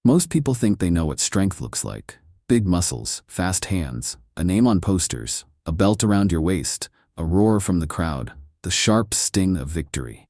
Most people think they know what strength looks like. Big muscles, fast hands, a name on posters, a belt around your waist, a roar from the crowd, the sharp sting of victory.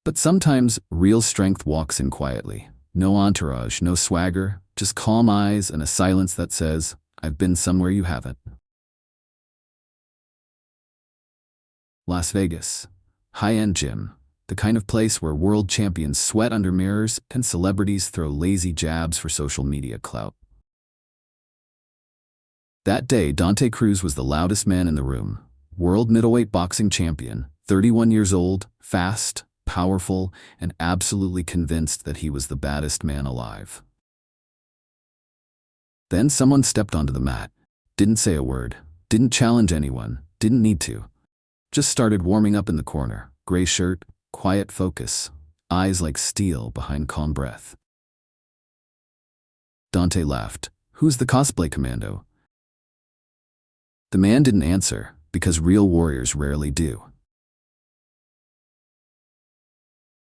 But sometimes real strength walks in quietly. No entourage, no swagger, just calm eyes and a silence that says, "I've been somewhere you haven't." Las Vegas. High-end gym. The kind of place where world champions sweat under mirrors and celebrities throw lazy jabs for social media clout. That day, Dante Cruz was the loudest man in the room. World middleweight boxing champion, 31 years old, fast, powerful, and absolutely convinced that he was the baddest man alive. Then someone stepped onto the mat. Didn't say a word. Didn't challenge anyone. Didn't need to. Just started warming up in the corner. Gray shirt, quiet focus, eyes like steel behind calm breath. Dante laughed. "Who's the cosplay commando?" The man didn't answer, because real warriors rarely do.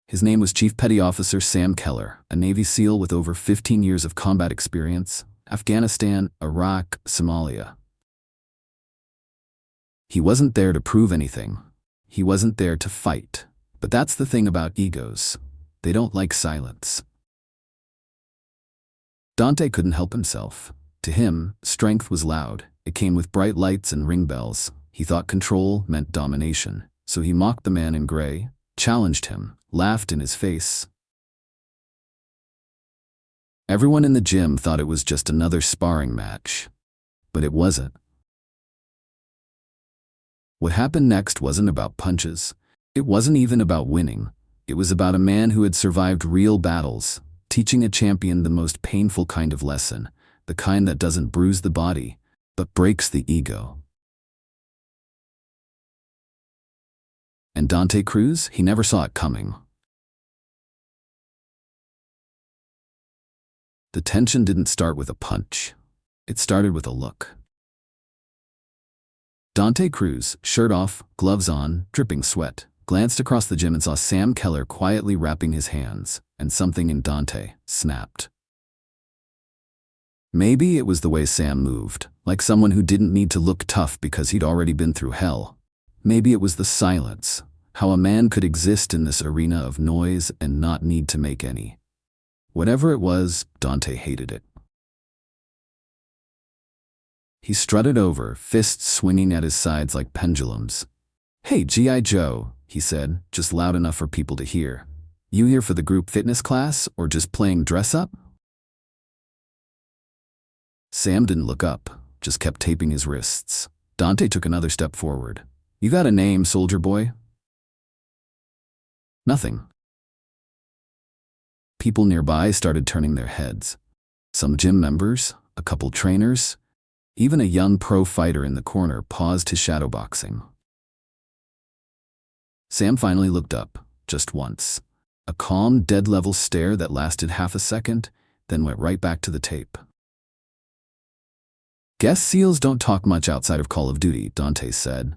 His name was Chief Petty Officer Sam Keller, a Navy SEAL with over 15 years of combat experience, Afghanistan, Iraq, Somalia. He wasn't there to prove anything. He wasn't there to fight. But that's the thing about egos. They don't like silence. Dante couldn't help himself. To him, strength was loud. It came with bright lights and ring bells. He thought control meant domination. So he mocked the man in gray, challenged him, laughed in his face. Everyone in the gym thought it was just another sparring match. But it wasn't. What happened next wasn't about punches. It wasn't even about winning. It was about a man who had survived real battles, teaching a champion the most painful kind of lesson, the kind that doesn't bruise the body, but breaks the ego. And Dante Cruz, he never saw it coming. The tension didn't start with a punch. It started with a look. Dante Cruz, shirt off, gloves on, dripping sweat, glanced across the gym and saw Sam Keller quietly wrapping his hands, and something in Dante snapped. Maybe it was the way Sam moved, like someone who didn't need to look tough because he'd already been through hell. Maybe it was the silence, how a man could exist in this arena of noise and not need to make any. Whatever it was, Dante hated it. He strutted over, fists swinging at his sides like pendulums. "Hey, G.I. Joe," he said, just loud enough for people to hear. "You here for the group fitness class or just playing dress-up?" Sam didn't look up, just kept taping his wrists. Dante took another step forward. "You got a name, soldier boy?" Nothing. People nearby started turning their heads. Some gym members, a couple trainers, even a young pro fighter in the corner paused his shadowboxing. Sam finally looked up, just once. A calm, dead-level stare that lasted half a second, then went right back to the tape. "Guess SEALs don't talk much outside of Call of Duty," Dante said.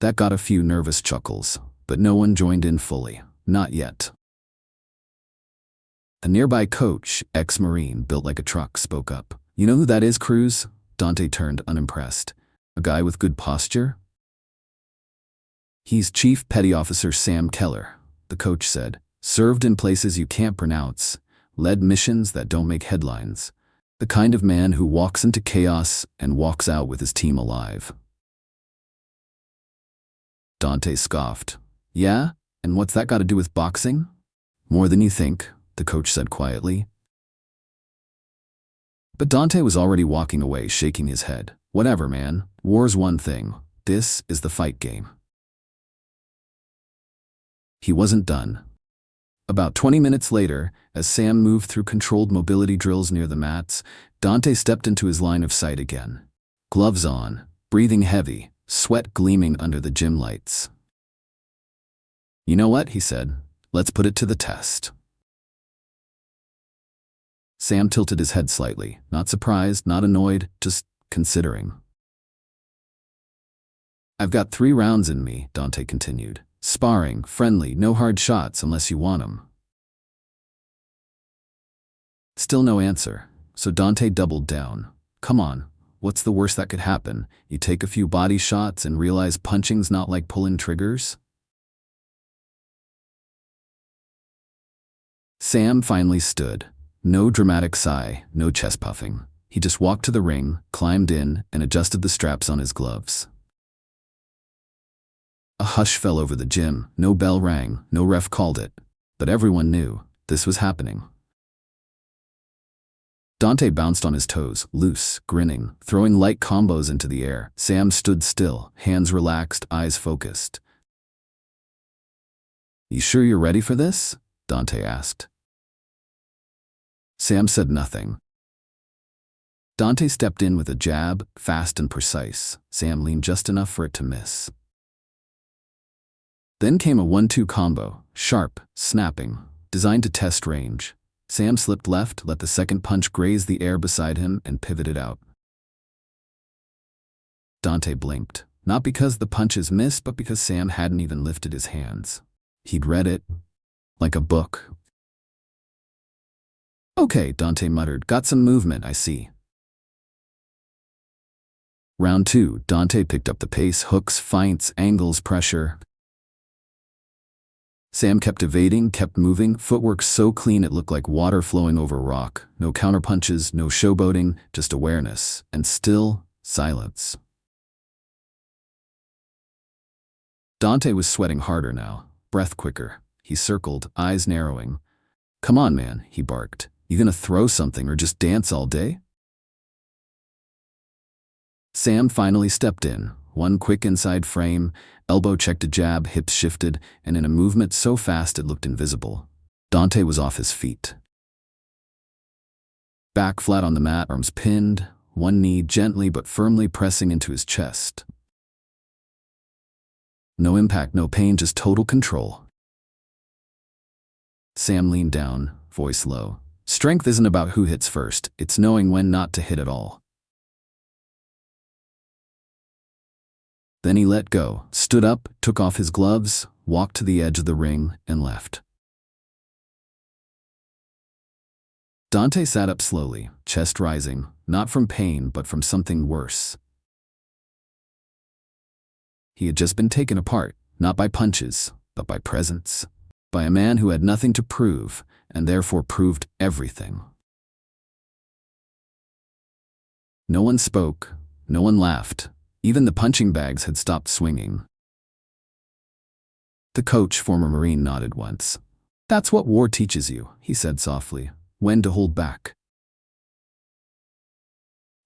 That got a few nervous chuckles, but no one joined in fully. Not yet. A nearby coach, ex-Marine, built like a truck, spoke up. "You know who that is, Cruz?" Dante turned unimpressed. "A guy with good posture?" "He's Chief Petty Officer Sam Keller," the coach said. "Served in places you can't pronounce, led missions that don't make headlines. The kind of man who walks into chaos and walks out with his team alive." Dante scoffed. "Yeah? And what's that got to do with boxing?" "More than you think," the coach said quietly. But Dante was already walking away, shaking his head. "Whatever, man. War's one thing. This is the fight game." He wasn't done. About 20 minutes later, as Sam moved through controlled mobility drills near the mats, Dante stepped into his line of sight again. Gloves on, breathing heavy, sweat gleaming under the gym lights. "You know what?" he said. "Let's put it to the test." Sam tilted his head slightly, not surprised, not annoyed, just considering. "I've got 3 rounds in me," Dante continued. "Sparring, friendly, no hard shots unless you want 'em. Still no answer, so Dante doubled down. Come on, what's the worst that could happen? You take a few body shots and realize punching's not like pulling triggers? Sam finally stood. No dramatic sigh, no chest puffing. He just walked to the ring, climbed in, and adjusted the straps on his gloves. A hush fell over the gym. No bell rang, no ref called it. But everyone knew this was happening. Dante bounced on his toes, loose, grinning, throwing light combos into the air. Sam stood still, hands relaxed, eyes focused. "You sure you're ready for this?" Dante asked. Sam said nothing. Dante stepped in with a jab, fast and precise. Sam leaned just enough for it to miss. Then came a 1-2 combo, sharp, snapping, designed to test range. Sam slipped left, let the second punch graze the air beside him, and pivoted out. Dante blinked, not because the punches missed, but because Sam hadn't even lifted his hands. He'd read it, like a book. "Okay," Dante muttered, "got some movement, I see." Round 2, Dante picked up the pace, hooks, feints, angles, pressure. Sam kept evading, kept moving, footwork so clean it looked like water flowing over rock. No counterpunches, no showboating, just awareness, and still silence. Dante was sweating harder now, breath quicker. He circled, eyes narrowing. "Come on, man," he barked. "You gonna throw something or just dance all day?" Sam finally stepped in. One quick inside frame, elbow checked a jab, hips shifted, and in a movement so fast it looked invisible. Dante was off his feet. Back flat on the mat, arms pinned, one knee gently but firmly pressing into his chest. No impact, no pain, just total control. Sam leaned down, voice low. "Strength isn't about who hits first, it's knowing when not to hit at all." Then he let go, stood up, took off his gloves, walked to the edge of the ring, and left. Dante sat up slowly, chest rising, not from pain but from something worse. He had just been taken apart, not by punches, but by presence, by a man who had nothing to prove, and therefore proved everything. No one spoke, no one laughed. Even the punching bags had stopped swinging. The coach, former Marine, nodded once. "That's what war teaches you," he said softly, "when to hold back."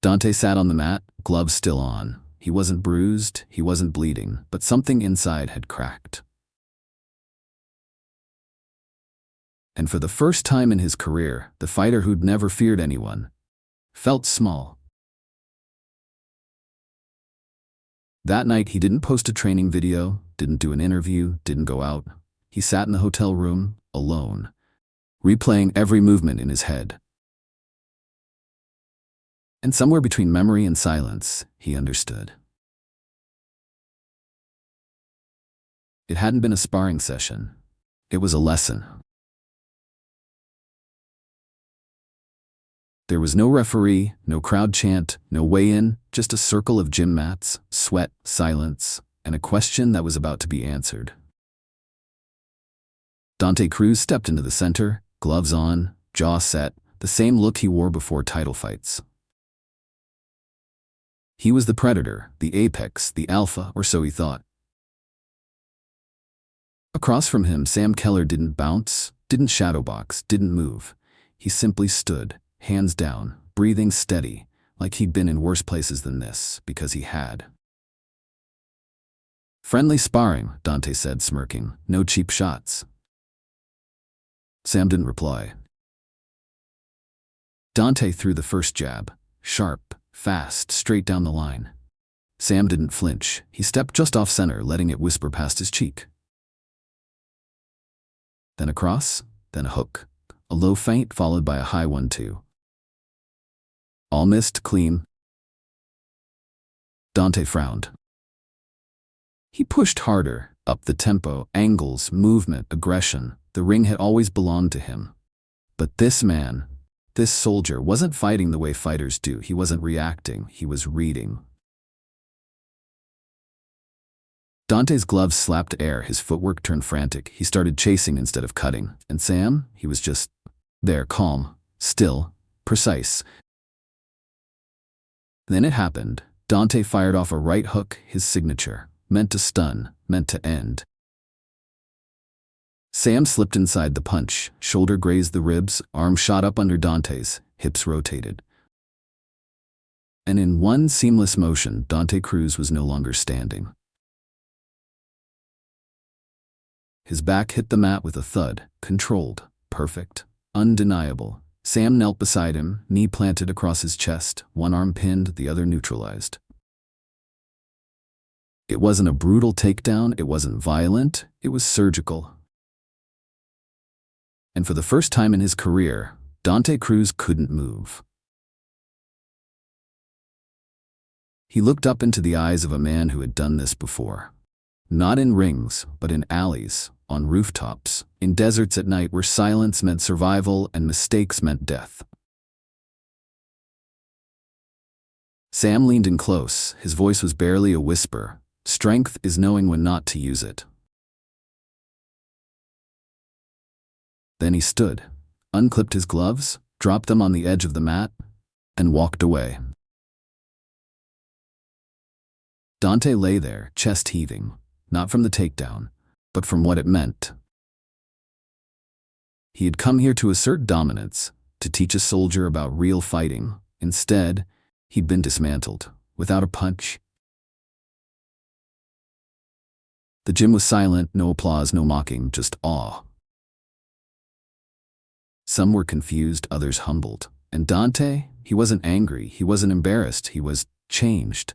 Dante sat on the mat, gloves still on. He wasn't bruised, he wasn't bleeding, but something inside had cracked. And for the first time in his career, the fighter who'd never feared anyone felt small. That night, he didn't post a training video, didn't do an interview, didn't go out. He sat in the hotel room, alone, replaying every movement in his head. And somewhere between memory and silence, he understood. It hadn't been a sparring session. It was a lesson. There was no referee, no crowd chant, no weigh-in, just a circle of gym mats, sweat, silence, and a question that was about to be answered. Dante Cruz stepped into the center, gloves on, jaw set, the same look he wore before title fights. He was the predator, the apex, the alpha, or so he thought. Across from him, Sam Keller didn't bounce, didn't shadowbox, didn't move. He simply stood, hands down, breathing steady, like he'd been in worse places than this, because he had. "Friendly sparring," Dante said, smirking. "No cheap shots." Sam didn't reply. Dante threw the first jab, sharp, fast, straight down the line. Sam didn't flinch. He stepped just off center, letting it whisper past his cheek. Then a cross, then a hook, a low feint followed by a high 1-2. All missed clean. Dante frowned. He pushed harder, up the tempo, angles, movement, aggression. The ring had always belonged to him. But this man, This soldier wasn't fighting the way fighters do. He wasn't reacting. He was reading. Dante's gloves slapped air. His footwork turned frantic. He started chasing instead of cutting. And Sam? He was just there, calm, still, precise. Then it happened. Dante fired off a right hook, his signature, meant to stun, meant to end. Sam slipped inside the punch. Shoulder grazed the ribs, arm shot up under Dante's, hips rotated. And in one seamless motion, Dante Cruz was no longer standing. His back hit the mat with a thud, controlled, perfect, undeniable. Sam knelt beside him, knee planted across his chest, one arm pinned, the other neutralized. It wasn't a brutal takedown, it wasn't violent, it was surgical. And for the first time in his career, Dante Cruz couldn't move. He looked up into the eyes of a man who had done this before. Not in rings, but in alleys, on rooftops, in deserts at night where silence meant survival and mistakes meant death. Sam leaned in close. His voice was barely a whisper. Strength is knowing when not to use it. Then he stood, unclipped his gloves, dropped them on the edge of the mat, and walked away. Dante lay there, chest heaving, not from the takedown, but from what it meant. He had come here to assert dominance, to teach a soldier about real fighting. Instead, he'd been dismantled, without a punch. The gym was silent, no applause, no mocking, just awe. Some were confused, others humbled. And Dante, he wasn't angry, he wasn't embarrassed, he was changed.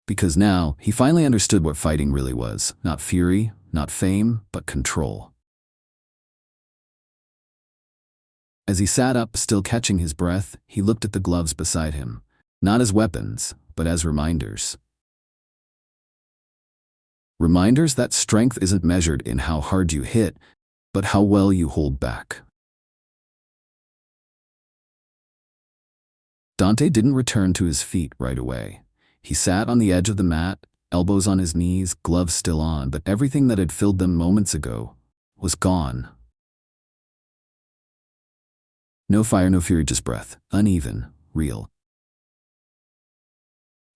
Because now, he finally understood what fighting really was. Not fury, not fame, but control. As he sat up, still catching his breath, he looked at the gloves beside him. Not as weapons, but as reminders. Reminders that strength isn't measured in how hard you hit, but how well you hold back. Dante didn't return to his feet right away. He sat on the edge of the mat, elbows on his knees, gloves still on, but everything that had filled them moments ago was gone. No fire, no fury, just breath, uneven, real.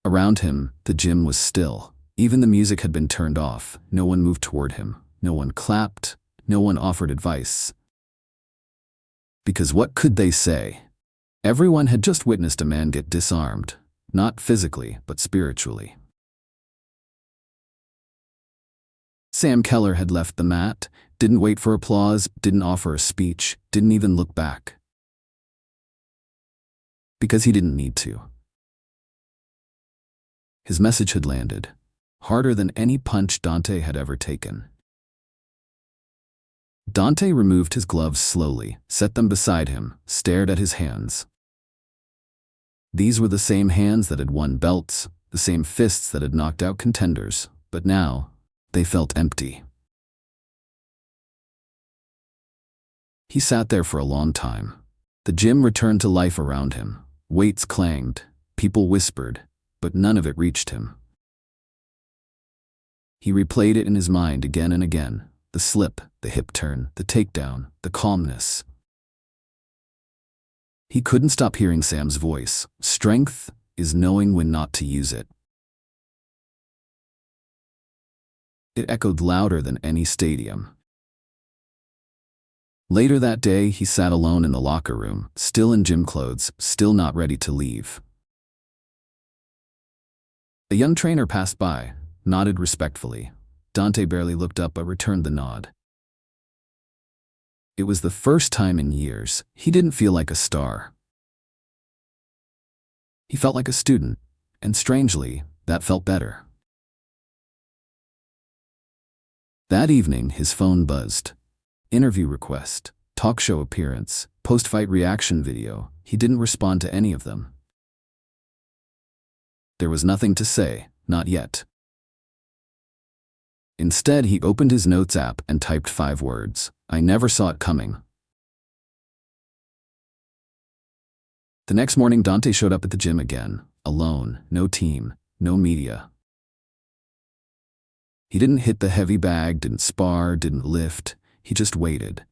Around him, the gym was still. Even the music had been turned off. No one moved toward him. No one clapped. No one offered advice. Because what could they say? Everyone had just witnessed a man get disarmed. Not physically, but spiritually. Sam Keller had left the mat, didn't wait for applause, didn't offer a speech, didn't even look back. Because he didn't need to. His message had landed, harder than any punch Dante had ever taken. Dante removed his gloves slowly, set them beside him, stared at his hands. These were the same hands that had won belts, the same fists that had knocked out contenders, but now, they felt empty. He sat there for a long time. The gym returned to life around him. Weights clanged, people whispered, but none of it reached him. He replayed it in his mind again and again. The slip, the hip turn, the takedown, the calmness. He couldn't stop hearing Sam's voice. Strength is knowing when not to use it. It echoed louder than any stadium. Later that day, he sat alone in the locker room, still in gym clothes, still not ready to leave. A young trainer passed by, nodded respectfully. Dante barely looked up but returned the nod. It was the first time in years he didn't feel like a star. He felt like a student, and strangely, that felt better. That evening, his phone buzzed. Interview request, talk show appearance, post-fight reaction video. He didn't respond to any of them. There was nothing to say, not yet. Instead, he opened his notes app and typed 5 words. I never saw it coming. The next morning, Dante showed up at the gym again, alone, no team, no media. He didn't hit the heavy bag, didn't spar, didn't lift. He just waited.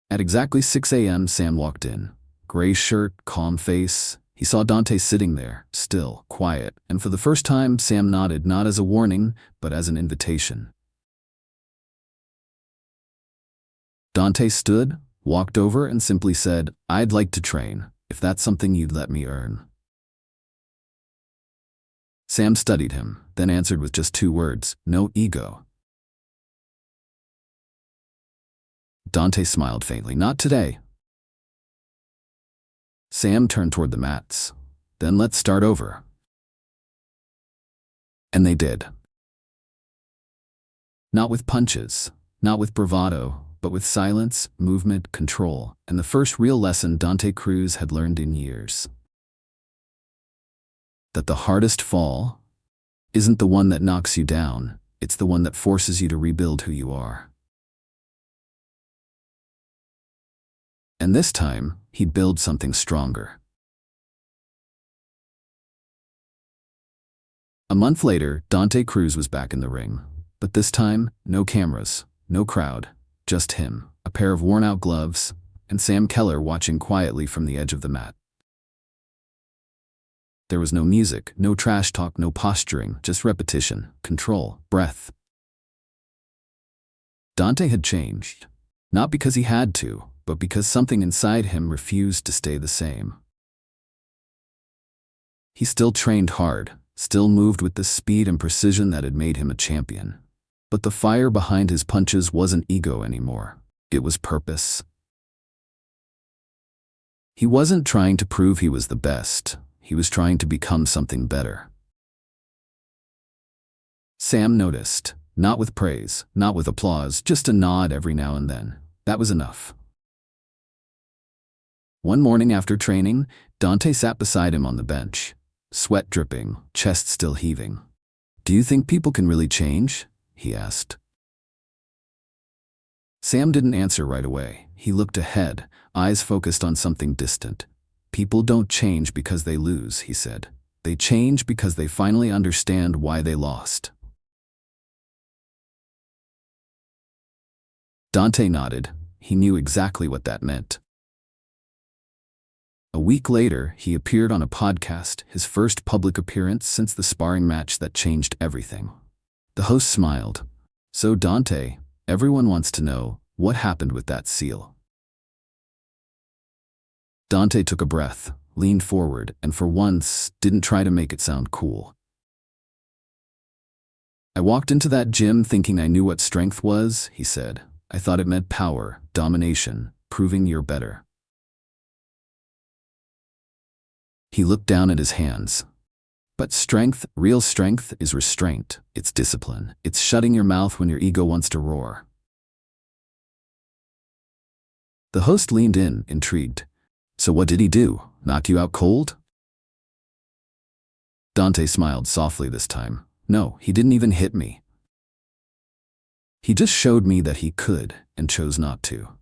At exactly 6 a.m., Sam walked in. Gray shirt, calm face. He saw Dante sitting there, still, quiet, and for the first time, Sam nodded, not as a warning, but as an invitation. Dante stood, walked over, and simply said, "I'd like to train, if that's something you'd let me earn." Sam studied him, then answered with just 2 words, "No ego." Dante smiled faintly, "Not today." Sam turned toward the mats. "Then let's start over." And they did. Not with punches, not with bravado, but with silence, movement, control, and the first real lesson Dante Cruz had learned in years. That the hardest fall isn't the one that knocks you down, it's the one that forces you to rebuild who you are. And this time, he'd build something stronger. A month later, Dante Cruz was back in the ring. But this time, no cameras, no crowd, just him, a pair of worn-out gloves, and Sam Keller watching quietly from the edge of the mat. There was no music, no trash talk, no posturing, just repetition, control, breath. Dante had changed. Not because he had to, but because something inside him refused to stay the same. He still trained hard, still moved with the speed and precision that had made him a champion. But the fire behind his punches wasn't ego anymore. It was purpose. He wasn't trying to prove he was the best. He was trying to become something better. Sam noticed, not with praise, not with applause, just a nod every now and then. That was enough. One morning after training, Dante sat beside him on the bench, sweat dripping, chest still heaving. "Do you think people can really change?" he asked. Sam didn't answer right away. He looked ahead, eyes focused on something distant. "People don't change because they lose," he said. "They change because they finally understand why they lost." Dante nodded. He knew exactly what that meant. A week later, he appeared on a podcast, his first public appearance since the sparring match that changed everything. The host smiled. "So Dante, everyone wants to know, what happened with that seal?" Dante took a breath, leaned forward, and for once, didn't try to make it sound cool. "I walked into that gym thinking I knew what strength was," he said. "I thought it meant power, domination, proving you're better." He looked down at his hands. But strength, real strength, is restraint. It's discipline. It's shutting your mouth when your ego wants to roar. The host leaned in, intrigued. "So what did he do? Knock you out cold?" Dante smiled softly this time. "No, he didn't even hit me. He just showed me that he could, and chose not to."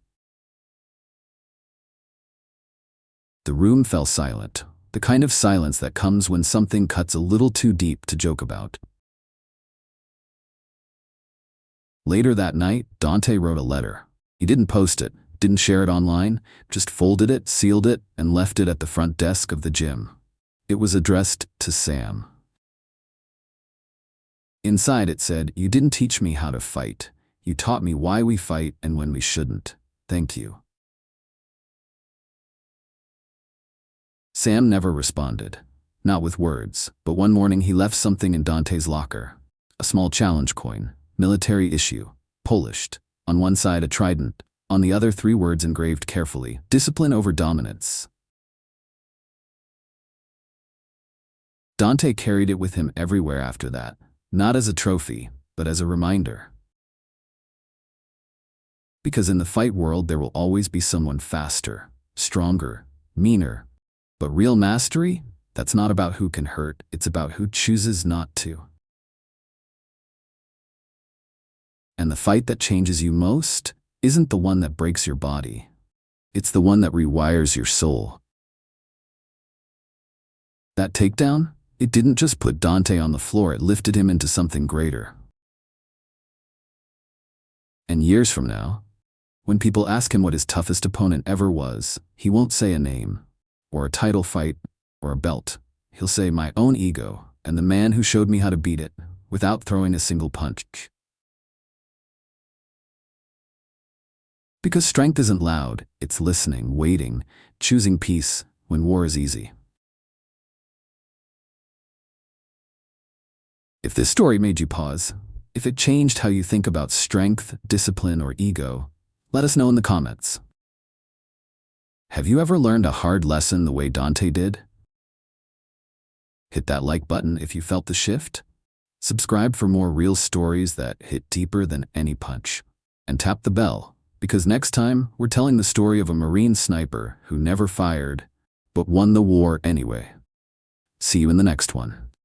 The room fell silent. The kind of silence that comes when something cuts a little too deep to joke about. Later that night, Dante wrote a letter. He didn't post it, didn't share it online, just folded it, sealed it, and left it at the front desk of the gym. It was addressed to Sam. Inside it said, "You didn't teach me how to fight. You taught me why we fight and when we shouldn't. Thank you." Sam never responded, not with words, but one morning he left something in Dante's locker. A small challenge coin, military issue, polished. On one side a trident, on the other 3 words engraved carefully, "Discipline over dominance." Dante carried it with him everywhere after that, not as a trophy, but as a reminder. Because in the fight world there will always be someone faster, stronger, meaner. But real mastery, that's not about who can hurt, it's about who chooses not to. And the fight that changes you most isn't the one that breaks your body. It's the one that rewires your soul. That takedown? It didn't just put Dante on the floor, it lifted him into something greater. And years from now, when people ask him what his toughest opponent ever was, he won't say a name, or a title fight, or a belt. He'll say, my own ego, and the man who showed me how to beat it, without throwing a single punch. Because strength isn't loud, it's listening, waiting, choosing peace when war is easy. If this story made you pause, if it changed how you think about strength, discipline, or ego, let us know in the comments. Have you ever learned a hard lesson the way Dante did? Hit that like button if you felt the shift. Subscribe for more real stories that hit deeper than any punch. And tap the bell, because next time we're telling the story of a Marine sniper who never fired, but won the war anyway. See you in the next one.